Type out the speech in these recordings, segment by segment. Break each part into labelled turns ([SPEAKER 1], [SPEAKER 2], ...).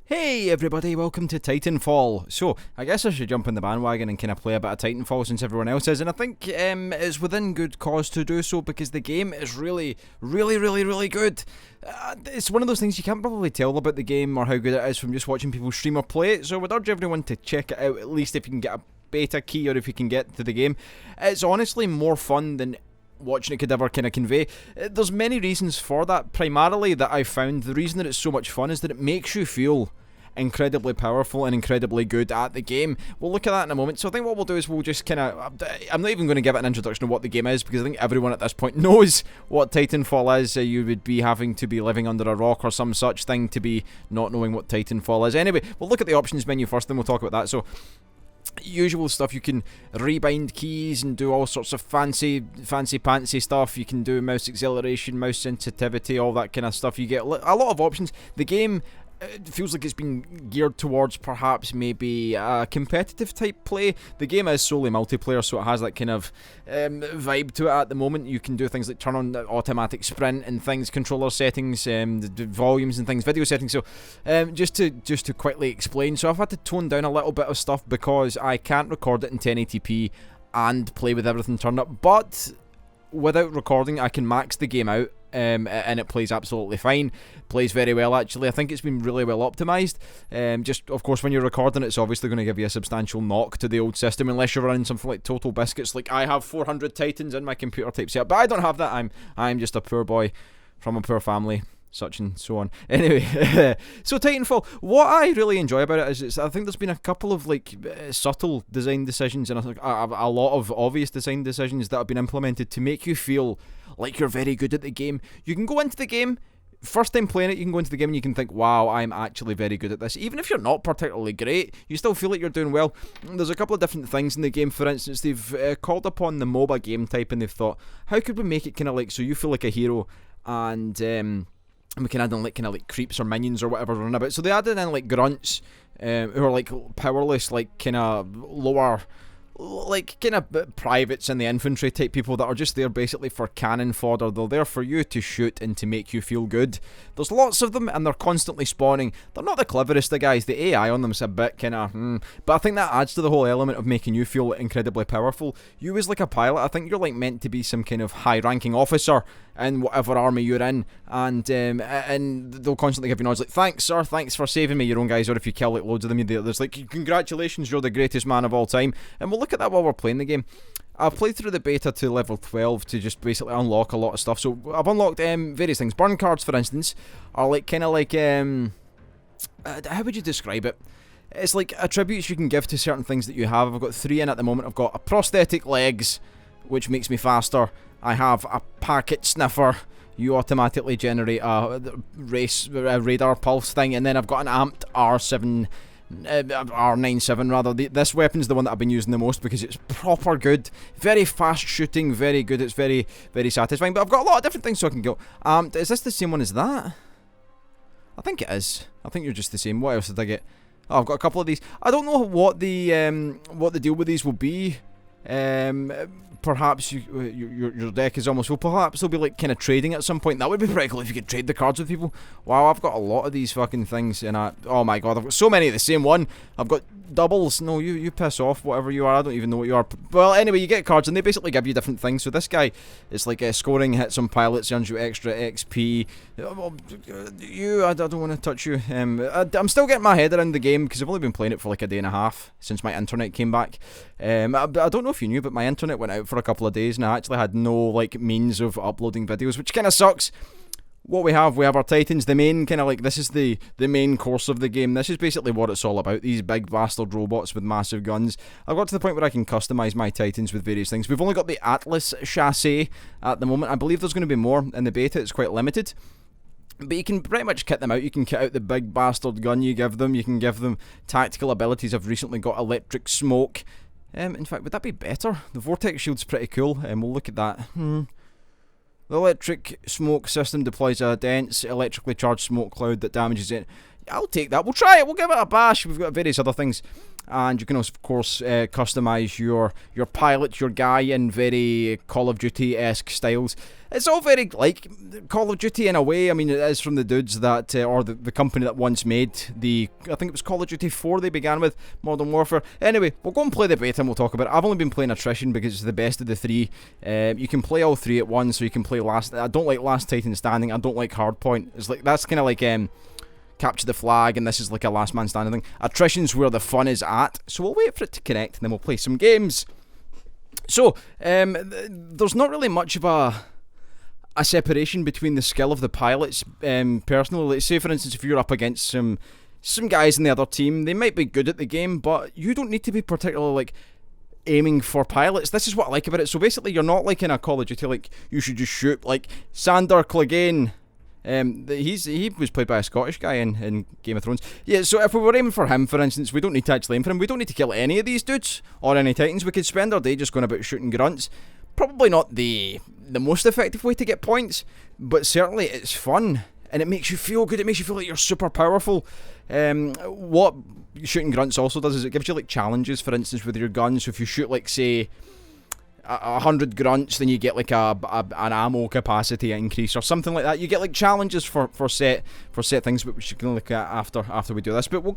[SPEAKER 1] Hey everybody, welcome to Titanfall. So, I guess I should jump on the bandwagon and kind of play a bit of Titanfall since everyone else is, and I think it's within good cause to do so because the game is really good. It's one of those things you can't probably tell about the game or how good it is from just watching people stream or play it, so I would urge everyone to check it out, at least if you can get a beta key or if you can get to the game. It's honestly more fun than watching it could ever kind of convey. There's many reasons for that. Primarily that I found the reason that it's so much fun is that it makes you feel incredibly powerful and incredibly good at the game. We'll look at that in a moment. So I think what we'll do is we'll just kind of, I'm not even going to give it an introduction of what the game is because I think everyone at this point knows what Titanfall is. You would be having to be living under a rock or some such thing to be not knowing what Titanfall is. Anyway, we'll look at the options menu first, then we'll talk about that. So usual stuff, you can rebind keys and do all sorts of fancy pantsy stuff. You can do mouse acceleration, mouse sensitivity, all that kind of stuff. You get a lot of options. The game feels like it's been geared towards perhaps maybe a competitive type play. The game is solely multiplayer, so it has that kind of vibe to it at the moment. You can do things like turn on the automatic sprint and things, controller settings, the volumes and things, video settings. So just to quickly explain, so I've had to tone down a little bit of stuff because I can't record it in 1080p and play with everything turned up, but without recording I can max the game out. And it plays absolutely fine. Plays very well, actually. I think it's been really well optimised. Just, of course, when you're recording, it's obviously going to give you a substantial knock to the old system, unless you're running something like Total Biscuits. Like, I have 400 Titans in my computer type setup, but I don't have that. I'm just a poor boy from a poor family, such and so on. Anyway, so Titanfall, what I really enjoy about it is I think there's been a couple of like subtle design decisions and a lot of obvious design decisions that have been implemented to make you feel like you're very good at the game. You can go into the game, first time playing it, you can go into the game and you can think, wow, I'm actually very good at this. Even if you're not particularly great, you still feel like you're doing well. There's a couple of different things in the game. For instance, they've called upon the MOBA game type and they've thought, how could we make it kind of like so you feel like a hero and we can add in like kind of like creeps or minions or whatever running about. So they added in like grunts who are like powerless, like kind of lower, like kind of privates and the infantry type people that are just there basically for cannon fodder. They're there for you to shoot and to make you feel good. There's lots of them and they're constantly spawning. They're not the cleverest of guys. The AI on them's a bit kind of but I think that adds to the whole element of making you feel incredibly powerful. You as like a pilot, I think you're like meant to be some kind of high ranking officer in whatever army you're in, and they'll constantly give you nods like, thanks sir, thanks for saving me, your own guys. Or if you kill like loads of them, there's like, congratulations, you're the greatest man of all time. And we'll look at that while we're playing the game. I've played through the beta to level 12 to just basically unlock a lot of stuff. So I've unlocked various things. Burn cards, for instance, are like kind of like how would you describe it? It's like attributes you can give to certain things that you have. I've got 3 in at the moment. I've got a prosthetic legs, which makes me faster. I have a packet sniffer. You automatically generate a radar pulse thing, and then I've got an amped R97 rather. This weapon's the one that I've been using the most because it's proper good, very fast shooting, very good. It's very satisfying. But I've got a lot of different things so I can go. Is this the same one as that? I think it is. I think you're just the same. What else did I get? Oh, I've got a couple of these. I don't know what the deal with these will be. Perhaps your deck is almost full. Perhaps they'll be like kind of trading at some point. That would be pretty cool if you could trade the cards with people. Wow, I've got a lot of these fucking things, and oh my god, I've got so many of the same one. I've got doubles. No, you piss off, whatever you are. I don't even know what you are. Well, anyway, you get cards, and they basically give you different things. So this guy is like scoring hits on pilots, earns you extra XP. I don't want to touch you. I'm still getting my head around the game because I've only been playing it for like a day and a half since my internet came back. I don't know if you knew, but my internet went out for a couple of days, and I actually had no like means of uploading videos, which kind of sucks. What we have our Titans, the main kind of like, this is the main course of the game. This is basically what it's all about, these big bastard robots with massive guns. I've got to the point where I can customise my Titans with various things. We've only got the Atlas chassis at the moment. I believe there's going to be more in the beta. It's quite limited. But you can pretty much kit them out. You can kit out the big bastard gun you give them. You can give them tactical abilities. I've recently got electric smoke. In fact, would that be better? The vortex shield's pretty cool, and we'll look at that. The electric smoke system deploys a dense, electrically charged smoke cloud that damages it. I'll take that. We'll try it. We'll give it a bash. We've got various other things. And you can also, of course, customise your pilot, your guy in very Call of Duty-esque styles. it's all very like Call of Duty in a way. I mean, it is from the dudes that, or the company that once made I think it was Call of Duty 4 they began with, Modern Warfare. Anyway, we'll go and play the beta and we'll talk about it. I've only been playing Attrition because it's the best of the three. You can play all three at once, so you can play I don't like Last Titan Standing, I don't like Hardpoint. It's like, that's kind of like Capture the Flag, and this is like a Last Man Standing thing. Attrition's where the fun is at, so we'll wait for it to connect and then we'll play some games. So, there's not really much of a separation between the skill of the pilots, personally. Like, say for instance, if you're up against some guys in the other team, they might be good at the game, but you don't need to be particularly like aiming for pilots. This is what I like about it. So basically, you're not like in a Call of Duty, like you should just shoot. Like Sander Clegane, he was played by a Scottish guy in Game of Thrones. Yeah, so if we were aiming for him, for instance, we don't need to actually aim for him. We don't need to kill any of these dudes or any Titans. We could spend our day just going about shooting grunts. Probably not the most effective way to get points, but certainly it's fun and it makes you feel good. It makes you feel like you're super powerful. What shooting grunts also does is it gives you like challenges, for instance, with your guns. So if you shoot like, say, 100 grunts, then you get like an ammo capacity increase or something like that. You get like challenges for set things, which you can look at after we do this. But we'll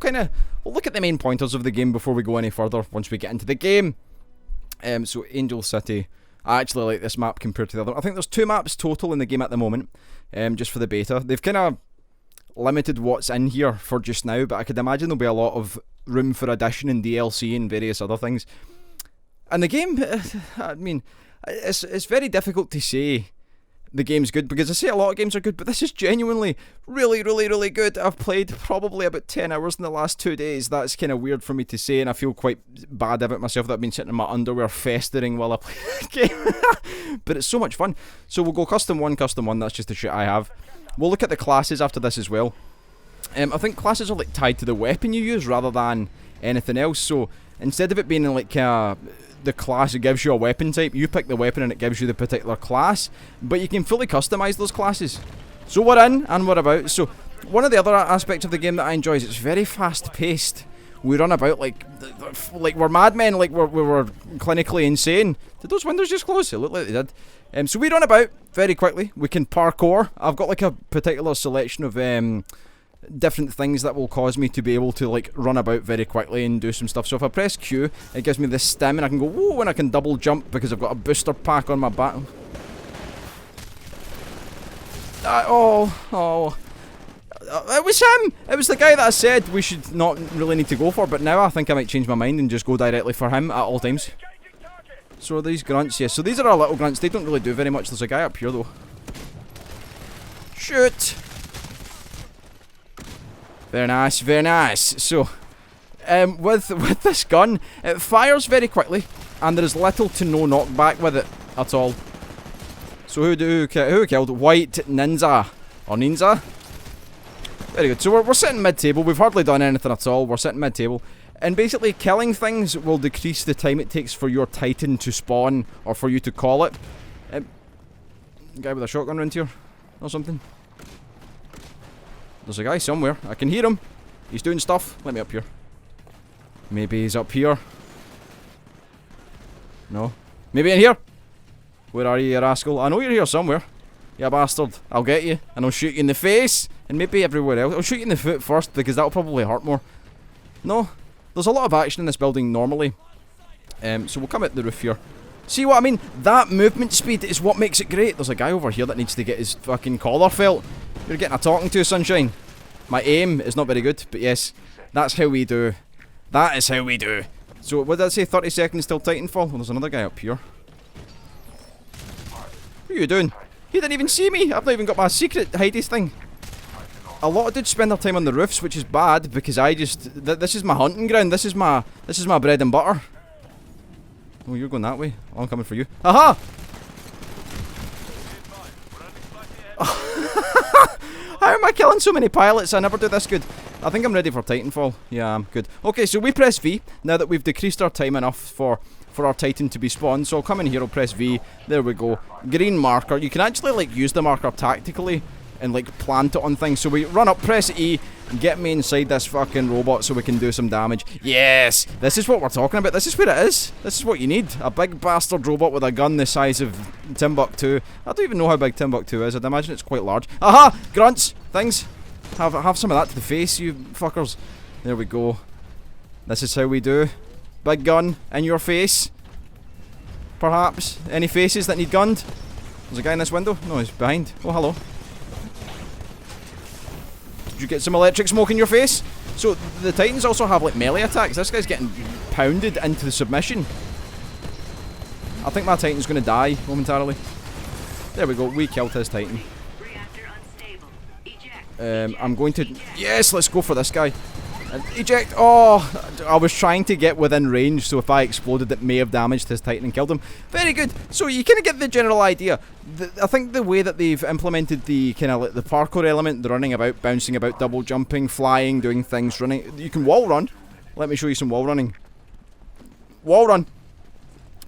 [SPEAKER 1] look at the main pointers of the game before we go any further once we get into the game. So Angel City, I actually like this map compared to the other. I think there's 2 maps total in the game at the moment, just for the beta. They've kind of limited what's in here for just now, but I could imagine there'll be a lot of room for addition and DLC and various other things. And the game, I mean, it's very difficult to say the game's good, because I say a lot of games are good, but this is genuinely really, really, really good. I've played probably about 10 hours in the last 2 days. That's kind of weird for me to say, and I feel quite bad about myself that I've been sitting in my underwear festering while I play the game. But it's so much fun. So we'll go custom one, that's just the shit I have. We'll look at the classes after this as well. I think classes are like tied to the weapon you use rather than anything else. So instead of it being like the class that gives you a weapon type, you pick the weapon and it gives you the particular class, but you can fully customize those classes. So we're in and we're about. So one of the other aspects of the game that I enjoy is it's very fast paced. We run about like we're madmen, like we were clinically insane. Did those windows just close? It looked like they did. So we run about very quickly. We can parkour. I've got like a particular selection of different things that will cause me to be able to like run about very quickly and do some stuff. So if I press Q, it gives me this stem and I can go whoa, and I can double jump because I've got a booster pack on my back. It was him! It was the guy that I said we should not really need to go for, but now I think I might change my mind and just go directly for him at all times. So are these grunts? Yes, so these are our little grunts. They don't really do very much. There's a guy up here though. Shoot! Very nice, very nice. So, with this gun, it fires very quickly, and there is little to no knockback with it at all. So who killed? White Ninja, or Ninja? Very good. So we're sitting mid-table. We've hardly done anything at all. We're sitting mid-table, and basically killing things will decrease the time it takes for your Titan to spawn, or for you to call it. Guy with a shotgun around here, or something. There's a guy somewhere. I can hear him. He's doing stuff. Let me up here. Maybe he's up here. No. Maybe in here. Where are you, you rascal? I know you're here somewhere. You bastard. I'll get you. And I'll shoot you in the face. And maybe everywhere else. I'll shoot you in the foot first because that'll probably hurt more. No. There's a lot of action in this building normally. So we'll come out the roof here. See what I mean? That movement speed is what makes it great. There's a guy over here that needs to get his fucking collar felt. You're getting a talking to, sunshine. My aim is not very good, but yes, that's how we do. That is how we do. So what did I say? 30 seconds till Titanfall? Well, there's another guy up here. What are you doing? He didn't even see me. I've not even got my secret hideous thing. A lot of dudes spend their time on the roofs, which is bad because I just this is my hunting ground. This is my bread and butter. Oh, you're going that way. Oh, I'm coming for you. Aha! How am I killing so many pilots? I never do this good. I think I'm ready for Titanfall. Yeah, I'm good. Okay, so we press V now that we've decreased our time enough for our Titan to be spawned. So I'll come in here, I'll press V. There we go. Green marker. You can actually like use the marker tactically. and like plant it on things. So we run up, press E, get me inside this fucking robot so we can do some damage. Yes! This is what we're talking about. This is where it is. This is what you need. A big bastard robot with a gun the size of Timbuktu. I don't even know how big Timbuktu is. I'd imagine it's quite large. Aha! Grunts! Things! Have some of that to the face, you fuckers. There we go. This is how we do. Big gun in your face. Perhaps. Any faces that need gunned? There's a guy in this window? No, he's behind. Oh, hello. Did you get some electric smoke in your face? So, the Titans also have, like, melee attacks. This guy's getting pounded into the submission. I think my Titan's gonna die momentarily. There we go. We killed his Titan. I'm going to... Yes, let's go for this guy. Eject! Oh, I was trying to get within range, so if I exploded it may have damaged his Titan and killed him. Very good. So you kind of get the general idea. I think the way that they've implemented the kind of like the parkour element, the running about, bouncing about, double jumping, flying, doing things, running. You can wall run. Let me show you some wall running. Wall run.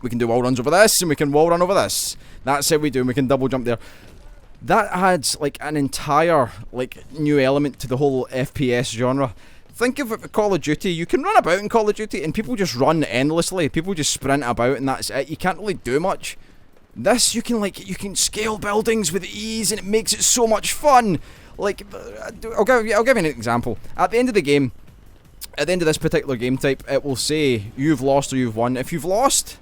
[SPEAKER 1] We can do wall runs over this, and we can wall run over this. That's how we do, and we can double jump there. That adds like an entire like new element to the whole FPS genre. Think of it, Call of Duty. You can run about in Call of Duty and people just run endlessly. People just sprint about and that's it. You can't really do much. This, you can scale buildings with ease and it makes it so much fun. Like, I'll give you an example. At the end of the game, at the end of this particular game type, it will say you've lost or you've won. If you've lost,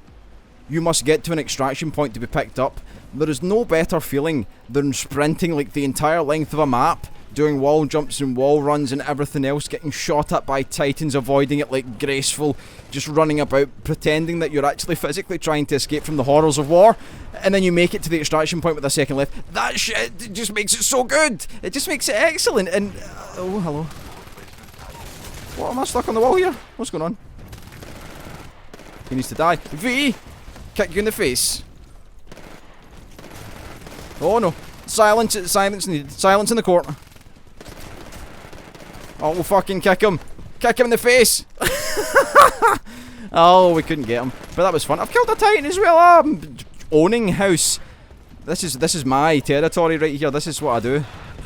[SPEAKER 1] you must get to an extraction point to be picked up. There is no better feeling than sprinting like the entire length of a map, doing wall jumps and wall runs and everything else, getting shot at by Titans, avoiding it like graceful, just running about, pretending that you're actually physically trying to escape from the horrors of war, and then you make it to the extraction point with a second left. That shit just makes it so good! It just makes it excellent, and... oh, hello. What, am I stuck on the wall here? What's going on? He needs to die. V! Kick you in the face. Oh no. Silence needed. Silence in the court. Oh, we'll fucking kick him. Kick him in the face. Oh, we couldn't get him. But that was fun. I've killed a Titan as well. I'm owning house. This is my territory right here. This is what I do.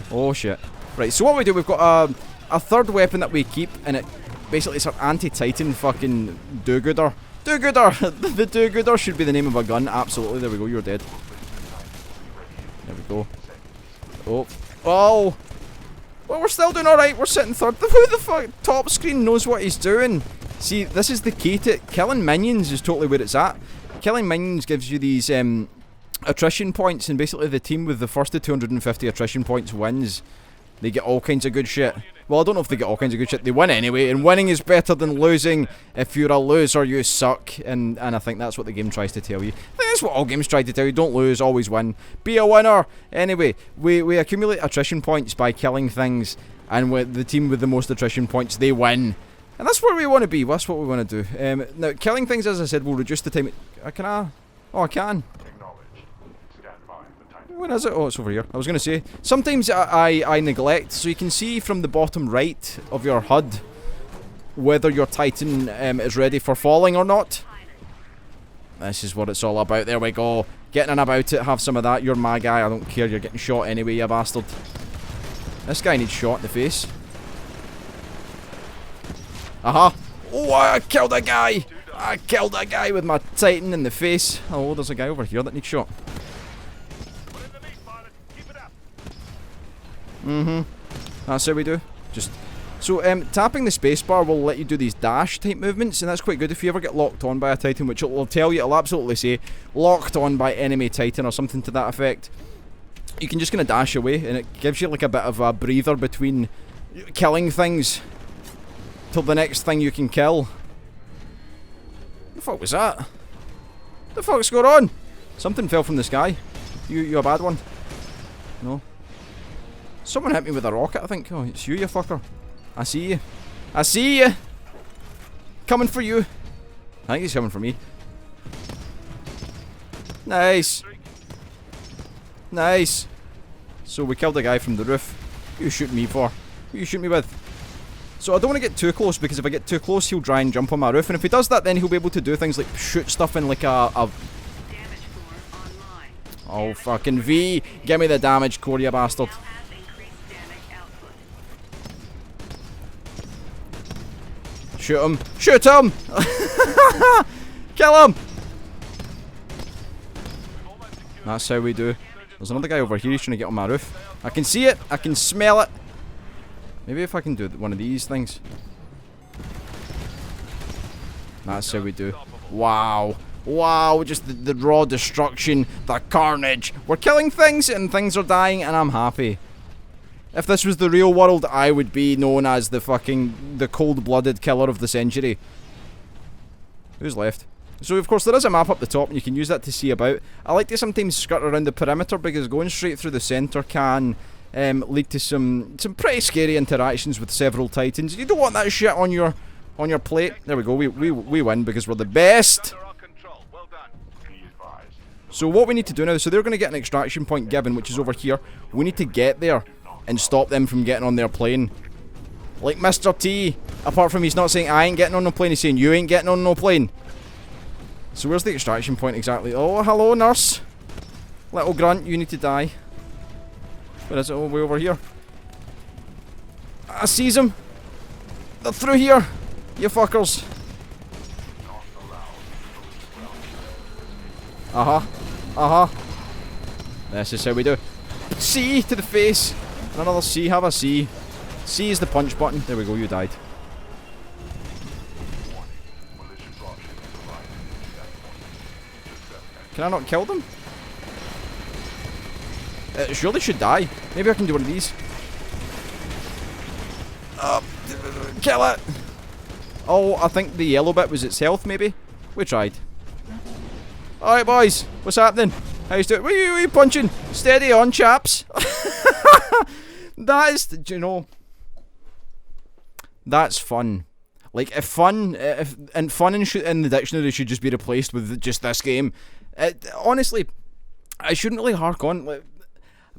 [SPEAKER 1] Oh, shit. Right, so what we do, we've got a third weapon that we keep, and it basically it's our anti-Titan fucking do-gooder. Do-gooder! The do-gooder should be the name of a gun. Absolutely. There we go. You're dead. There we go. Oh. Oh! Well, we're still doing alright. We're sitting third. Who the fuck? Top screen knows what he's doing. See, this is the key to it. Killing minions is totally where it's at. Killing minions gives you these attrition points, and basically the team with the first to 250 attrition points wins. They get all kinds of good shit. Well, I don't know if they get all kinds of good shit. They win anyway, and winning is better than losing. If you're a loser, you suck. And I think that's what the game tries to tell you. I think that's what all games try to tell you. Don't lose, always win. Be a winner. Anyway, we accumulate attrition points by killing things, and with the team with the most attrition points, they win. And that's where we want to be. That's what we want to do. Now, killing things, as I said, will reduce the time. Can I? Oh, I can. Where is it? Oh, it's over here. I was going to say, sometimes I neglect, so you can see from the bottom right of your HUD whether your Titan is ready for falling or not. This is what it's all about. There we go. Getting in about it, have some of that. You're my guy, I don't care, you're getting shot anyway, you bastard. This guy needs shot in the face. Aha! Oh, I killed a guy! I killed a guy with my Titan in the face. Oh, there's a guy over here that needs shot. That's how we do. Just so tapping the spacebar will let you do these dash type movements, and that's quite good if you ever get locked on by a Titan, which it will tell you. It'll absolutely say locked on by enemy Titan or something to that effect. You can just kind of dash away, and it gives you like a bit of a breather between killing things till the next thing you can kill. The fuck was that? The fuck's going on? Something fell from the sky. You a bad one? No. Someone hit me with a rocket, I think. Oh, it's you fucker. I see you. I see you! Coming for you. I think he's coming for me. Nice. Nice. So we killed a guy from the roof. Who you shooting me for? Who you shooting me with? So I don't want to get too close, because if I get too close, he'll try and jump on my roof. And if he does that, then he'll be able to do things like shoot stuff in like a... Oh, fucking V. Give me the damage core, you bastard. Shoot him! Shoot him! Kill him! That's how we do. There's another guy over here, he's trying to get on my roof. I can see it, I can smell it. Maybe if I can do one of these things. That's how we do. Wow. Wow, just the raw destruction, the carnage. We're killing things and things are dying and I'm happy. If this was the real world, I would be known as the cold-blooded killer of the century. Who's left? So of course there is a map up the top and you can use that to see about. I like to sometimes skirt around the perimeter because going straight through the centre can lead to some pretty scary interactions with several titans. You don't want that shit on your plate. There we go, we win because we're the best. So what we need to do now, so they're going to get an extraction point given, which is over here. We need to get there and stop them from getting on their plane. Like Mr. T, apart from he's not saying I ain't getting on no plane, he's saying you ain't getting on no plane. So where's the extraction point exactly? Oh, hello nurse. Little grunt, you need to die. Where is it? Oh, way over here. I sees him. They're through here. You fuckers. This is how we do. C to the face. Another C. Have a C. C is the punch button. There we go. You died. Can I not kill them? It surely should die. Maybe I can do one of these. Kill it! Oh, I think the yellow bit was its health, maybe? We tried. Alright, boys. What's happening? How you doing? What are you punching? Steady on, chaps. That is... Do you know... That's fun. Like, if fun in the dictionary should just be replaced with just this game. Honestly, I shouldn't really hark on. Like,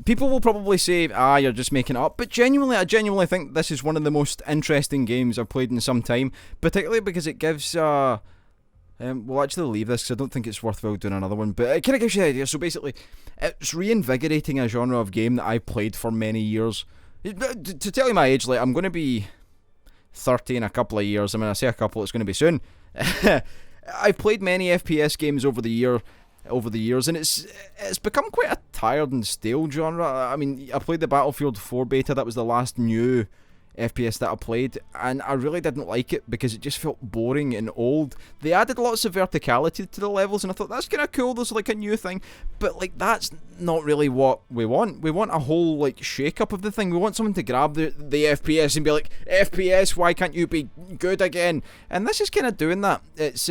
[SPEAKER 1] people will probably say, you're just making it up. But I genuinely think this is one of the most interesting games I've played in some time. Particularly because it gives, we'll actually leave this because I don't think it's worthwhile doing another one. But it kind of gives you the idea. So basically, it's reinvigorating a genre of game that I've played for many years. To tell you my age, like, I'm going to be 30 in a couple of years. I mean, I say a couple, it's going to be soon. I've played many FPS games over the years, and it's become quite a tired and stale genre. I mean, I played the Battlefield 4 beta. That was the last new FPS that I played, and I really didn't like it because it just felt boring and old. They added lots of verticality to the levels, and I thought that's kind of cool. There's like a new thing, but like that's not really what we want. We want a whole like shake-up of the thing. We want someone to grab the FPS and be like, FPS, why can't you be good again? And this is kind of doing that. It's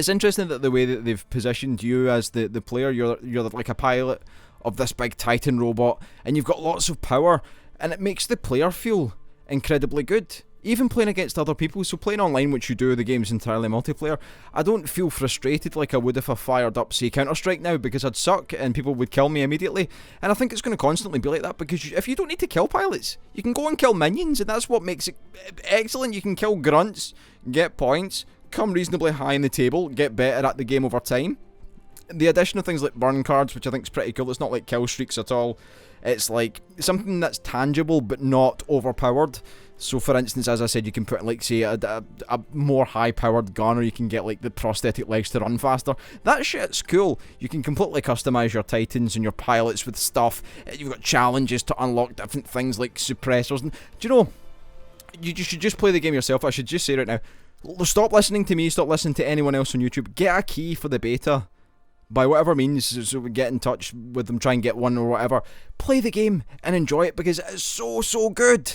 [SPEAKER 1] interesting that the way that they've positioned you as the player, you're like a pilot of this big Titan robot, and you've got lots of power. And it makes the player feel incredibly good. Even playing against other people, so playing online, which you do, the game's entirely multiplayer, I don't feel frustrated like I would if I fired up, say, Counter-Strike now, because I'd suck and people would kill me immediately. And I think it's going to constantly be like that, because if you don't need to kill pilots, you can go and kill minions, and that's what makes it excellent. You can kill grunts, get points, come reasonably high in the table, get better at the game over time. The addition of things like burn cards, which I think is pretty cool, it's not like kill streaks at all. It's like something that's tangible but not overpowered. So for instance, as I said, you can put like say a more high powered gun, or you can get like the prosthetic legs to run faster. That shit's cool. You can completely customize your titans and your pilots with stuff. You've got challenges to unlock different things like suppressors. And do you know, you should just play the game yourself. I should just say right now, stop listening to me, stop listening to anyone else on YouTube. Get a key for the beta. By whatever means, so we get in touch with them, try and get one or whatever. Play the game and enjoy it because it's so good.